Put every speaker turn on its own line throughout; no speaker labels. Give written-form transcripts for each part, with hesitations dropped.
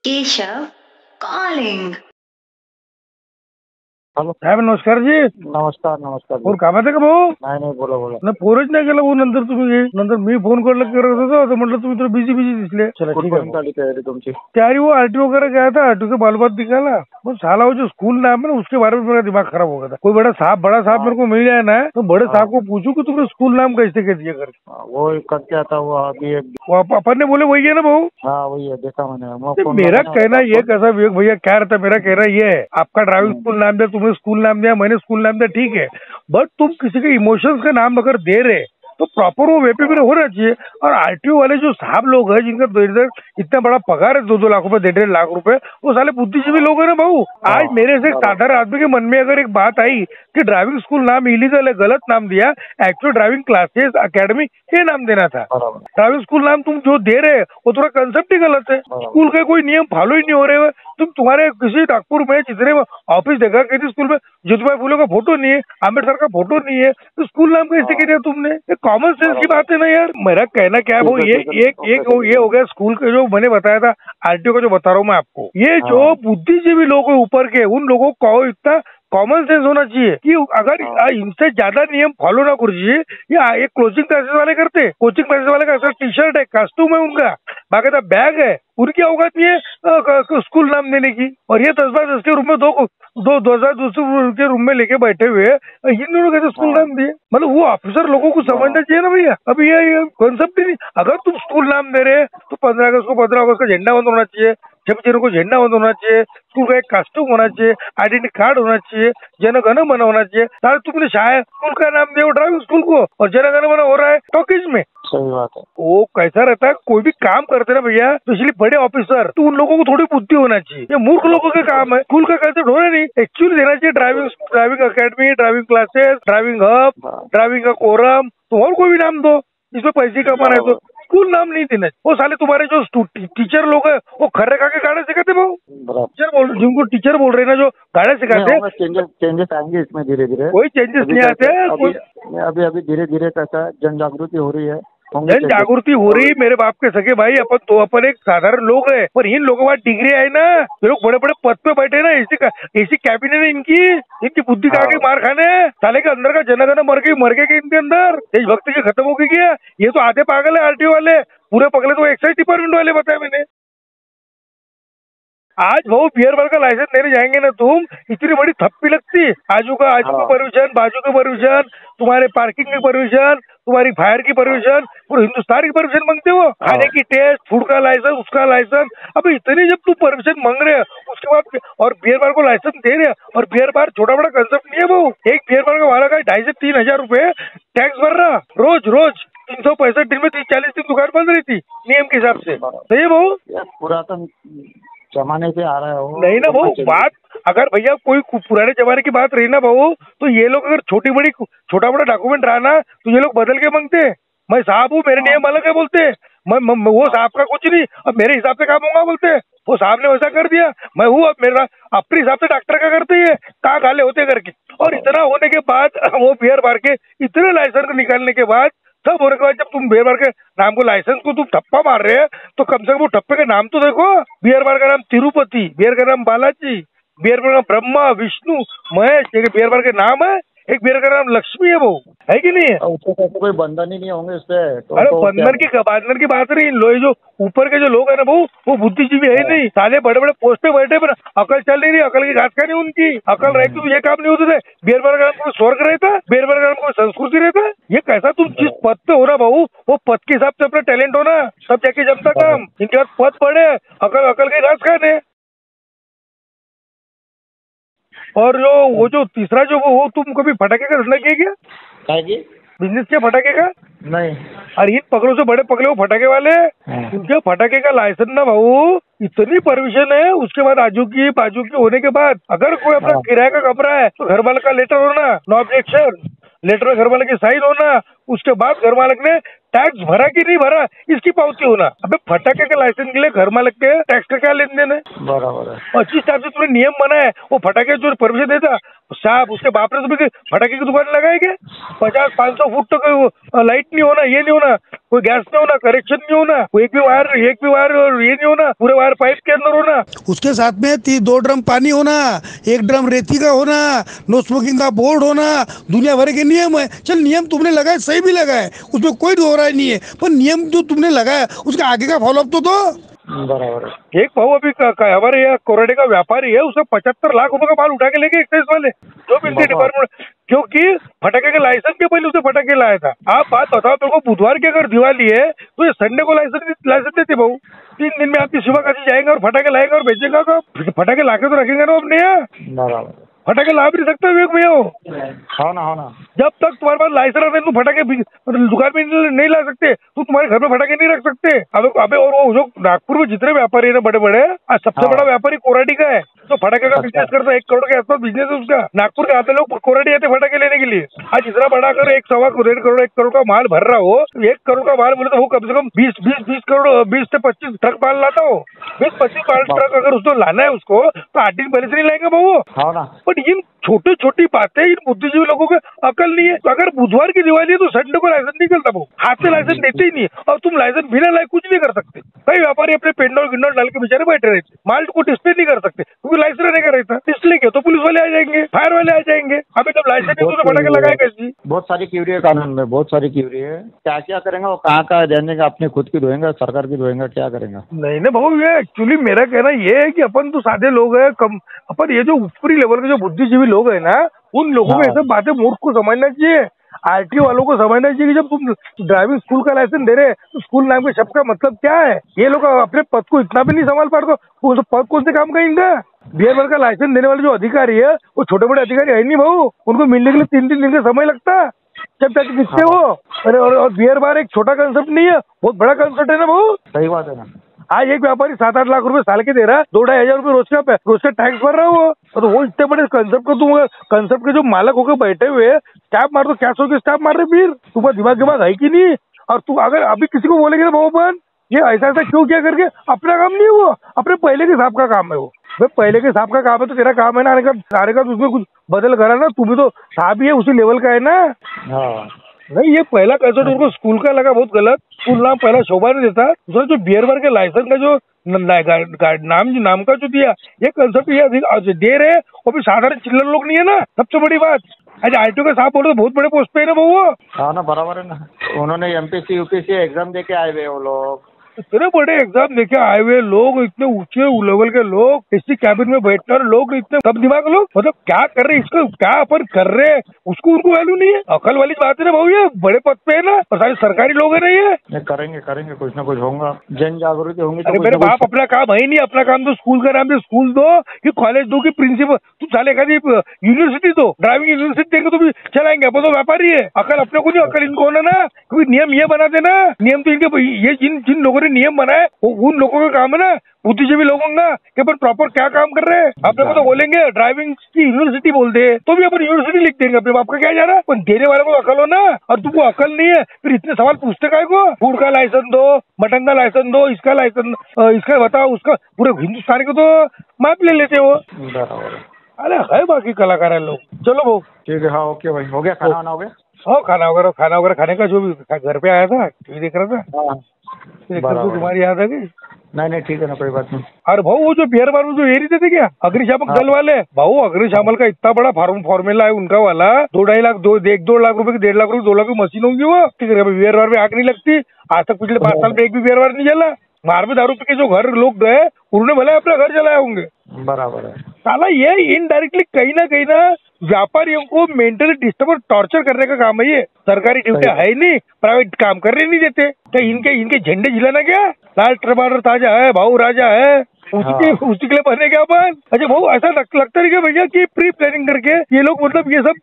Keshav calling.
Hello
साहेब नमस्कार जी.
नमस्कार नमस्कार
और कामात आहे का भाऊ?
नाही नाही बोला बोला
ना फोनच नाही केला भाऊ. नंतर तुम्ही नंतर मी फोन करत होतो तर म्हटलं तुम्ही थोडं बिझी दिसले. चला ठीक
कुठपर्यंत
है.
आली तयारी तुमची?
तैयारी वो आरटीओ वगैरह गया था, आरटीओ के मालूमात निकाला. वो साला वो जो स्कूल नाम है ना उसके बारे में मेरा दिमाग खराब हो गया था. कोई बड़ा साहब मेरे को मिल जाए ना तो बड़े साहब को पूछूं कि तुमने स्कूल नाम कैसे कह दिया करके.
वो करके आता वो अभी एक
वो अपन ने बोले वही है ना भाऊ.
हाँ वही है देखा मैंने
तो मेरा कहना ये कैसा विवेक भैया क्या रहता है, मेरा कहना ये है आपका ड्राइविंग स्कूल नाम दिया, तुमने स्कूल नाम दिया, मैंने स्कूल नाम दिया, ठीक है. बट तुम किसी के इमोशंस का नाम अगर दे रहे तो प्रॉपर वो वे पे भी होना चाहिए. और आरटीओ वाले जो साहब लोग हैं जिनका इतना बड़ा पगार है 2-2 लाख रुपए 1.5 लाख रुपए, वो साले बुद्धिजीवी लोग है ना भाऊ. आज मेरे से एक साधारण आदमी के मन में अगर एक बात आई कि ड्राइविंग स्कूल नाम इलीगल है, गलत नाम दिया, एक्चुअल ड्राइविंग क्लासेस अकेडमी ये नाम देना था. ड्राइविंग स्कूल नाम तुम जो दे रहे वो थोड़ा कंसेप्ट ही गलत है. स्कूल के कोई नियम फॉलो ही नहीं हो रहे. तुम्हारे किसी नागपुर में जितने ऑफिस देखा किसी स्कूल में ज्योतिबा फूले का फोटो नहीं है, आम्बेडकर का फोटो नहीं है, तो स्कूल नाम कैसे किया तुमने? कॉमन सेंस की बात है ना यार. मेरा कहना क्या है वो ये हो गया स्कूल के जो मैंने बताया था आरटीओ का जो बता रहा हूँ मैं आपको. ये जो बुद्धिजीवी लोग हैं ऊपर के उन लोगों को इतना कॉमन सेंस होना चाहिए कि अगर इनसे ज्यादा नियम फॉलो ना करिए. या एक कोचिंग क्लासेस वाले करते, कोचिंग क्लासेस वाले का ऐसा टी शर्ट है, कॉस्ट्यूम है उनका, बाकायदा बैग है, उनकी औकात नहीं है स्कूल नाम देने की. और ये 10 के रूम में दो 2000 के रूम में लेके बैठे हुए इन दोनों कैसे स्कूल नाम दिए? मतलब वो ऑफिसर लोगों को समझना चाहिए ना भैया. अभी ये कॉन्सेप्ट ही नहीं. अगर तुम स्कूल नाम दे रहे तो 15 अगस्त का झंडा बंद होना चाहिए, 26 को झंडा बंद होना चाहिए, स्कूल का एक कॉस्ट्यूम होना चाहिए, आइडेंटिटी कार्ड होना चाहिए, जनगण मन होना चाहिए. सारे तुमने शायद स्कूल का नाम दिया ड्राइविंग स्कूल को और जनगण मन हो रहा है टॉकीज में.
सही बात है.
वो कैसा रहता है कोई भी काम करते ना भैया, स्पेशली बड़े ऑफिसर, तो उन लोगों को थोड़ी बुद्धि होना चाहिए. ये मूर्ख लोगों के काम है. स्कूल का कंसेप्ट होना नहीं, एक्चुअली देना चाहिए driving academy, driving classes, driving hub, driving का कोरम. तुम और कोई भी नाम दो इसमें पैसे कमाना है तो स्कूल नाम नहीं देना. वो साले तुम्हारे जो टीचर लोग हैं वो खर्रे खा के गाड़े सिखाते भाऊ. जिनको टीचर बोल रहे हैं ना जो गाड़े सिखाते,
चेंजेस आएंगे इसमें धीरे धीरे.
कोई चेंजेस नहीं आते.
अभी धीरे धीरे कैसा जन जागृति हो रही है,
जन जागृति हो रही. मेरे बाप के सके भाई अपन एक साधारण लोग है, पर इन लोगों के पास डिग्री है ना, ये लोग बड़े बड़े पद पे बैठे ना, ऐसी कैबिनेट है इनकी बुद्धि का आगे मार खाने. साले के अंदर का जनगण मर गए इनके अंदर, देशभक्ति की खत्म हो गई क्या? ये तो आधे पागल है आरटीओ वाले, पूरे पगले तो एक्साइज डिपार्टमेंट वाले बताया मैंने. आज भाऊ बियर बार का लाइसेंस लेने जाएंगे ना तुम, इतनी बड़ी थप्पी लगती. आजू का परमिशन, बाजू का परमिशन, तुम्हारे पार्किंग की परमिशन, तुम्हारी फायर की परमिशन, पूरे हिंदुस्तान की परमिशन मांगते हो. खाने की टेस्ट, फूड का लाइसेंस, उसका लाइसेंस. अब इतनी जब तुम परमिशन मांग रहे हो उसके बाद और बियर बार को लाइसेंस दे रहे. और बियर बार छोटा बड़ा कंसेप्ट नहीं है भाऊ. एक बियर बार का वाला का 2,500 से 3,000 रुपए टैक्स भर रहा रोज 365 दिन में 30-40 दिन दुकान बंद रहती नियम के हिसाब से. सही है भाऊ.
पुरातन जमाने से आ रहा है वो.
नहीं ना भाऊ, बात अगर भैया कोई पुराने जमाने की बात रही ना भाऊ, तो ये लोग अगर छोटा बड़ा डॉक्यूमेंट रहा ना तो ये लोग बदल के मांगते. मैं साहब हूँ, मेरे नियम अलग है बोलते. मैं वो साहब का कुछ नहीं, अब मेरे हिसाब से काम होगा बोलते. वो साहब ने वैसा कर दिया, मैं हूँ अब मेरा अपने हिसाब से डॉक्टर का करते है कहाँ गाले होते करके. और इतना होने के बाद वो बियर बार के इतने लाइसेंस निकालने के बाद, सब होने के बाद, जब तुम बियर बार के नाम को लाइसेंस को तुम ठप्पा मार रहे हैं तो कम से कम वो ठप्पे का नाम तो देखो. बियर बार का नाम तिरुपति, बियर का नाम बालाजी, बियर बार का नाम ब्रह्मा विष्णु महेश, एक बियर बार के नाम है, एक बियर का नाम लक्ष्मी है वो, है कि नहीं है?
कोई बंधन ही नहीं होंगे इस पे.
अरे बंधन की बात नहीं. लोग जो ऊपर के जो लोग है ना वो बुद्धिजीवी है नहीं. साले बड़े बड़े पोस्ट पे बैठे, पर अकल चल नहीं रही. अकल की घास नहीं उनकी. अकल रहती तो ये काम नहीं होते थे. बियर बार का नाम कोई स्वर्ग रहता, बियर बार का नाम कोई संस्कृति रहता. ये कैसा तुम जिस पद पे हो ना भाऊ, वो पद के हिसाब से अपना टैलेंट होना, सब जाके जमता काम. इनके पास पद पड़े, अकल की घास खाने. और वो जो तीसरा जो वो तुम कभी फटाके का धंधा किया क्या? बिजनेस किया फटाके का?
नहीं.
अरे इन पकड़ों से बड़े पकड़े वो फटाके वाले, उनके फटाके का लाइसेंस ना भाऊ इतनी परमिशन है. उसके बाद आजू की बाजू की होने के बाद अगर कोई अपना किराए का कमरा है तो घर मालिक का लेटर होना, नो ऑब्जेक्शन लेटर में घर मालिक की साइन होना. उसके बाद घर मालिक ने टैक्स भरा कि नहीं भरा इसकी पावती होना. अबे फटाके के लाइसेंस के लिए घर मालिक के टैक्स का क्या लेन देन है?
बराबर है.
25 टाइप से तुमने नियम बनाए, वो फटाके जो परमिशन देता साहब उसके बाप ने तो भी फटाके की दुकान लगाएंगे। 50-500 फुट तक लाइट नहीं होना, ये नहीं होना, कोई गैस नहीं होना, कनेक्शन नहीं होना, कोई एक भी वायर और ये नहीं होना, पूरे वायर पाइप के अंदर होना।
उसके साथ में 2 ड्रम पानी होना, 1 ड्रम रेती का होना, नो स्मोकिंग का बोर्ड होना, दुनिया भर के नियम है। चल नियम तुमने लगाए, सही भी लगाए, उसमें कोई दो राय नहीं है, पर नियम जो तुमने लगाया उसके आगे का फॉलोअप तो दो।
बराबर है।
एक भाऊ अभी हमारे यहाँ कोरोडे का व्यापारी है, उसने 75 लाख रुपए का माल उठा के लेके एक्साइज वाले, जो भी इनके डिपार्टमेंट, क्योंकि फटाके के लाइसेंस के पहले उसने फटाके लाया था। आप बात बताओ मेरे को, बुधवार की अगर दिवाली है तो ये संडे को लाइसेंस देते भाऊ। 3 दिन में आपकी सुबह काशी जाएंगे और फटाके लाएंगे और बेचेगा, फटाके लाके तो रखेंगे ना अपने यहाँ।
बराबर,
फटाके ला भी नहीं सकते विवेक भैया हो
ना।
जब तक तुम्हारे पास लाइसेंस है तुम फटाके दुकान में नहीं ला सकते, तुम तुम्हारे घर में फटाके नहीं रख सकते। अबे और वो जो नागपुर में जितने व्यापारी है ना बड़े बड़े, सबसे बड़ा व्यापारी कोराडी का है, तो फटाके का बिजनेस करता है। 1 करोड़ के आसपास बिजनेस है उसका। नागपुर के आते लोग कोराडी आते फटाके लेने के लिए। आज इतना बड़ा कर 1.25 करोड़ का माल भर रहा हो, 1 करोड़ का माल बोले तो वो कम से कम 20 करोड़ 20 से 25 ट्रक माल लाता हो। 20-25 ट्रक अगर उसको लाना है उसको, तो 8 दिन पहले से नहीं लाएंगे भाऊ। बट इन छोटी छोटी बातें इन बुद्धिजीवी लोगों को अकल नहीं है। तो अगर बुधवार की दिवाली है तो संडे को लाइसेंस नहीं चलता भाऊ, हाथ से लाइसेंस देते ही नहीं, और तुम लाइसेंस बिना लाए कुछ नहीं कर सकते। कई व्यापारी अपने पेंडोल गिंडोल डाल के बेचारे बैठे रहते, माल को डिस्प्ले नहीं कर सकते क्योंकि लाइसेंस रहने का रहता। डिस्प्ले किया तो पुलिस वाले आ जाएंगे, फायर वाले आ जाएंगे। अभी जब लाइसेंस नहीं तो फटाके लगाए कैसे?
बहुत सारी क्यूरी है कानून में, बहुत सारी क्यूरी है। क्या करेंगे वो, कहाँ देंगे, अपने खुद की धोएंगे, सरकार की धोएंगे, क्या करेंगे?
नहीं भाऊ, ये एक्चुअली मेरा कहना ये है कि अपन तो सादे लोग हैं, कम अपन ये जो ऊपरी लेवल के जो बुद्धिजीवी लोग है ना, उन लोगों को ऐसे बातें मूर्ख को समझना चाहिए। आरटीओ वालों को समझना चाहिए कि जब तुम ड्राइविंग स्कूल का लाइसेंस दे रहे तो स्कूल नाम के शब्द का मतलब क्या है। ये लोग अपने पद को इतना भी नहीं संभाल पाते, तो पद कौन से काम का इनका? बीयर का लाइसेंस देने वाले जो अधिकारी है वो छोटे बड़े अधिकारी है नहीं भाऊ, उनको मिलने के लिए 3-3 दिन का समय लगता है जब तक किससे हो। अरे और बियर बार एक छोटा कंसेप्ट नहीं है, बहुत बड़ा कंसेप्ट है ना भाऊ।
सही बात है ना।
आज एक व्यापारी 7-8 लाख रुपए साल के दे रहा है, 2-2.5 हजार रुपए रोज का टैक्स भर रहा है वो। और वो इतने बड़े कंसेप्ट को तुम, कंसेप्ट के जो मालक होकर बैठे हुए स्टैप मार दो, क्या सोच के स्टैप मार रहे फिर? तुम्हारा दिमाग है कि नहीं? और तू अगर अभी किसी को बोलेगे ना भगवान ये ऐसा क्यों किया करके, अपना काम नहीं है वो, अपने पहले के हिसाब का काम है वो। भाई पहले के हिसाब का काम है तो तेरा काम है ना आने का उसमें कुछ बदल करा ना, तू भी तो साहब ही है, उसी लेवल का है ना। नहीं, ये पहला कंसेप्ट उनको स्कूल का लगा बहुत गलत। स्कूल नाम पहला शोभा नहीं देता। दूसरा जो बियर बार के लाइसेंस का जो नाम का जो दिया, ये कंसेप्ट ये दे रहे वो भी साधारण चिल्लर लोग नहीं है ना, सबसे बड़ी बात। आज आरटीओ का साहब बोलो तो बहुत बड़े पोस्ट पे है ना वो।
हाँ ना, बराबर है ना। उन्होंने एमपीसी यूपीसी एग्जाम दे के आए हुए वो लोग,
इतने बड़े एग्जाम देके आए हुए लोग, इतने ऊंचे लेवल के लोग, इसी कैबिन में बैठने वाले लोग, इतने कम दिमाग लोग, मतलब क्या कर रहे, इसको क्या अपन कर रहे हैं उसको उनको वैल्यू नहीं है। अकल वाली बात है ना भाऊ, ये बड़े पद पे है ना और सारे सरकारी लोग है ना। ये
करेंगे कुछ ना कुछ होगा, जन जागृति होंगी।
अरे मेरे बाप, अपना काम है ही नहीं। अपना काम तो स्कूल का नाम दे स्कूल दो कि कॉलेज दो कि प्रिंसिपल, तुम साले का यूनिवर्सिटी दो, ड्राइविंग यूनिवर्सिटी देंगे तो भी चलाएंगे। अपन तो व्यापारी है, अकल अपने को नहीं, अकल इनको होना ना, क्योंकि नियम ये बना देना, नियम तो इनके, ये जिन लोगों ने नियम बनाए उन लोगों का काम है ना, बुद्धिजीवी लोगों का, कि अपन प्रॉपर क्या काम कर रहे हैं। अपने को तो बोलेंगे ड्राइविंग की यूनिवर्सिटी बोल दे तो भी अपन यूनिवर्सिटी लिख देंगे, अपने बाप का क्या जा रहा है। पर देने वाले को अकल हो ना, और तुमको अकल नहीं है फिर इतने सवाल पूछते काय को? फूड का लाइसेंस दो, मटन का लाइसेंस दो, इसका लाइसेंस, इसका बताओ, उसका, पूरे हिंदुस्तान के तो मैप ले लेते हो। अरे है बाकी कलाकार है लोग। चलो भाऊ
ठीक है। हाँ ओके भाई, हो गया खाना वाना हो गया?
हाँ, खाना वगैरह खाने का, जो भी घर पे आया था टीवी देख रहा था, तुम्हारी याद आ गई।
नहीं ठीक है ना, कोई बात नहीं।
अरे भाऊ वो जो बियर बार जो ये नहीं देते क्या अग्निशामक दल वाले, भाऊ अग्निशामक का इतना बड़ा फॉर्मूला है उनका वाला, 2-2.5 लाख 2 लाख रुपए की 1.5 लाख रुपए 2 लाख की मशीन होंगी वो। ठीक है, बियर बार में आग नहीं लगती, आज तक पिछले 5 साल में एक भी बियर बार नहीं जला। मार में दारू पी के जो घर लोग गए उन्होंने भले अपना घर जलाए होंगे।
बराबर है।
साला ये इनडायरेक्टली कहीं ना व्यापारियों को मेंटली डिस्टर्ब और टॉर्चर करने का काम है। ये सरकारी ड्यूटी है ही नहीं, प्राइवेट काम करने नहीं देते क्या? इनके झंडे झिलाना क्या? लाल टमाटर ताजा है, भाऊ राजा है, उसी के लिए बने क्या अपन? अच्छा भाऊ, ऐसा लगता नहीं क्या भैया कि प्री प्लानिंग करके ये लोग, मतलब ये सब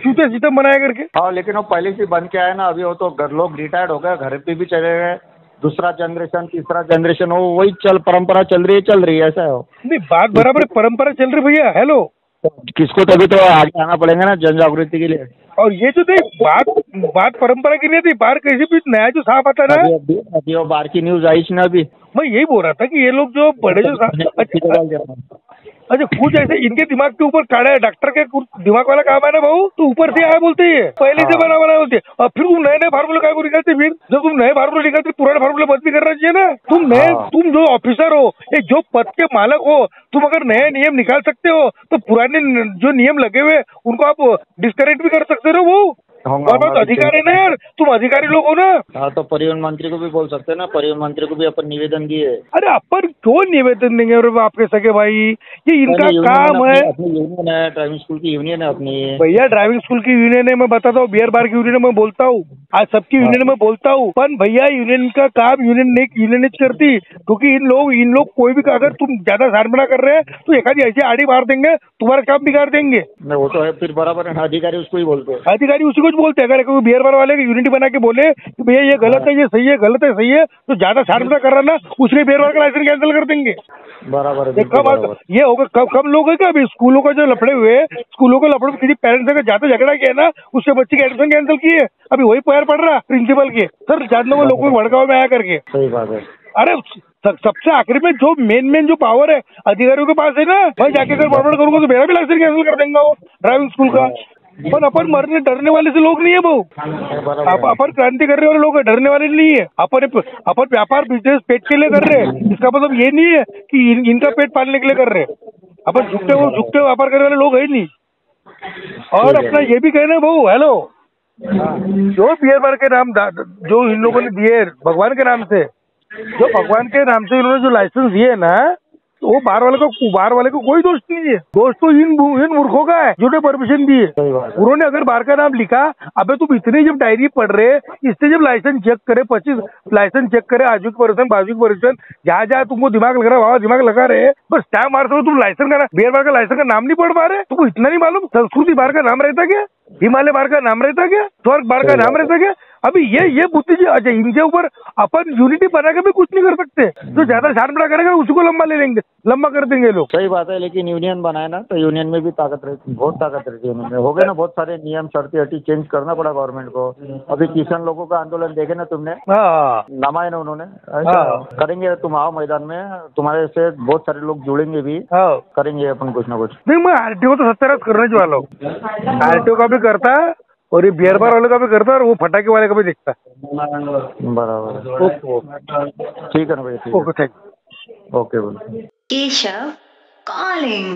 सिस्टम बनाया करके?
हाँ, लेकिन वो पहले से बन के आया ना, अभी वो तो लोग रिटायर्ड हो गए, घर पे भी चले गए, दूसरा जनरेशन तीसरा जनरेशन हो, वही परंपरा चल रही है, ऐसा है। नहीं,
बात बराबर, परंपरा चल रही भैया। हेलो,
किसको तभी तो आगे आना पड़ेगा ना जन जागृति के लिए।
और ये जो बात परंपरा की नहीं थी, बाहर कैसे भी नया जो साफ आता ना,
अभी वो बाहर की न्यूज आई थी ना, अभी
मैं यही बोल रहा था कि ये लोग जो बड़े जो अच्छा कुछ ऐसे इनके दिमाग के ऊपर काढ़ा है, डॉक्टर के दिमाग वाला काम है ना भाऊ, तो ऊपर से आया बोलते हैं पहले से बना बना बोलते हैं। और फिर तुम नए नए फार्मूले काय को निकालते, फिर जब तुम नए फार्मूले निकालते पुराने फार्मूले बंद भी करना चाहिए ना। तुम जो ऑफिसर हो, एक जो पद के मालक हो, तुम अगर नए नियम निकाल सकते हो तो पुराने जो नियम लगे हुए उनको आप डिस्करेक्ट भी कर सकते हो वो। बहुत अधिकार है ना यार, तुम अधिकारी लोग हो ना।
हाँ तो परिवहन मंत्री को भी बोल सकते हैं ना, परिवहन मंत्री को भी अपन निवेदन दिए।
अरे अपन क्यों निवेदन देंगे आपके सके भाई, ये इनका काम है।
अपनी यूनियन है, ड्राइविंग स्कूल की यूनियन है अपनी।
भैया ड्राइविंग स्कूल की यूनियन है, मैं बताता हूँ, बियर बार की यूनियन में बोलता हूँ, आज सबकी यूनियन में बोलता हूँ, पर भैया यूनियन का काम यूनियन करती, क्योंकि इन लोग कोई भी अगर तुम ज्यादा सारमना कर रहे हैं तो एक आधी ऐसी आड़ी मार देंगे, तुम्हारा काम बिगाड़ देंगे।
वो तो है, फिर बराबर है, अधिकारी उसको ही बोलते हैं,
अधिकारी उसी को बोलते हैं। अगर कोई बियर बार वाले की यूनिटी बना के बोले कि भैया ये गलत है, ये सही है, गलत है सही है, तो ज्यादा सारमना कर रहा ना, उसके बियर बार का लाइसेंस कैंसिल कर देंगे।
बराबर है।
ये होगा कम लोग है क्या अभी स्कूलों का जो लफड़े हुए, स्कूलों के लफड़े में किसी पेरेंट्स ने ज्यादा झगड़ा किया ना, उसके बच्चे के एडमिशन कैंसिल किए, अभी वही पैर पड़ रहा प्रिंसिपल के सर, जानना वो लोगों को भड़काव में आया करके।
सही बात है।
अरे सबसे आखिरी में जो मेन जो पावर है अधिकारियों के पास है ना, भाई जाके अगर गड़बड़ करूंगा तो मेरा भी लाइसेंस कैंसिल कर देंगे वो ड्राइविंग स्कूल का। पर अपन मरने डरने वाले से लोग नहीं है भाऊ, अपन क्रांति करने वाले लोग डरने वाले नहीं है। अपन व्यापार बिजनेस पेट के लिए कर रहे हैं, इसका मतलब ये नहीं है कि इनका पेट पालने के लिए कर रहे हैं। अपन झुकते व्यापार करने वाले लोग है नहीं। और अपना ये भी कहना है भाऊ, हेलो, जो बियर बार के नाम जो इन लोगों ने दिए भगवान के नाम से, जो भगवान के नाम से इन्होंने जो लाइसेंस दिए ना, तो वो बाहर वाले को कोई दोष नहीं है, दोष तो इन मूर्खों का है जिन्होंने परमिशन दी है। उन्होंने अगर बाहर का नाम लिखा, अबे तुम इतने जब डायरी पढ़ रहे, इससे जब लाइसेंस चेक करे, 25 लाइसेंस चेक करे, आजू की पर्सन बाजू की पर्सन, जहाँ तुमको दिमाग लग रहा है वहाँ दिमाग लगा रहे, बस स्टैम्प मार सकते हो, तुम लाइसेंस का बियर बार का लाइसेंस का नाम नहीं पढ़ पा रहे, तुमको इतना नहीं मालूम संस्कृति बार का नाम रहता क्या, हिमालय बार का नाम रहता क्या, स्वर्ग बार का नाम रहता क्या। अभी ये बुद्धि जी, अच्छा इनके ऊपर अपन यूनिटी बना के भी कुछ नहीं कर सकते, जो ज्यादा शानबड़ा करेगा उसी को लंबा कर देंगे लोग।
सही बात है, लेकिन यूनियन बनाए ना तो यूनियन में भी ताकत रहती है, बहुत ताकत रहती है उनमें। हो गए ना बहुत सारे नियम शर्ती हटी चेंज करना पड़ा गवर्नमेंट को। अभी किसान लोगों का आंदोलन देखे ना तुमने, नामा है ना उन्होंने, करेंगे, तुम आओ मैदान में, तुम्हारे से बहुत सारे लोग जुड़ेंगे भी, करेंगे अपन कुछ ना कुछ।
नहीं, मैं आरटीओ तो सत्यानाश करने वाला हूँ, आरटीओ का भी करता है और ये बियर बार वाले का भी करता है और वो फटाके वाले का भी देखता है।
बराबर, ठीक है ना भैया, ठीक है,
ओके, थैंक यू।
ओके बोल।
Keshav calling.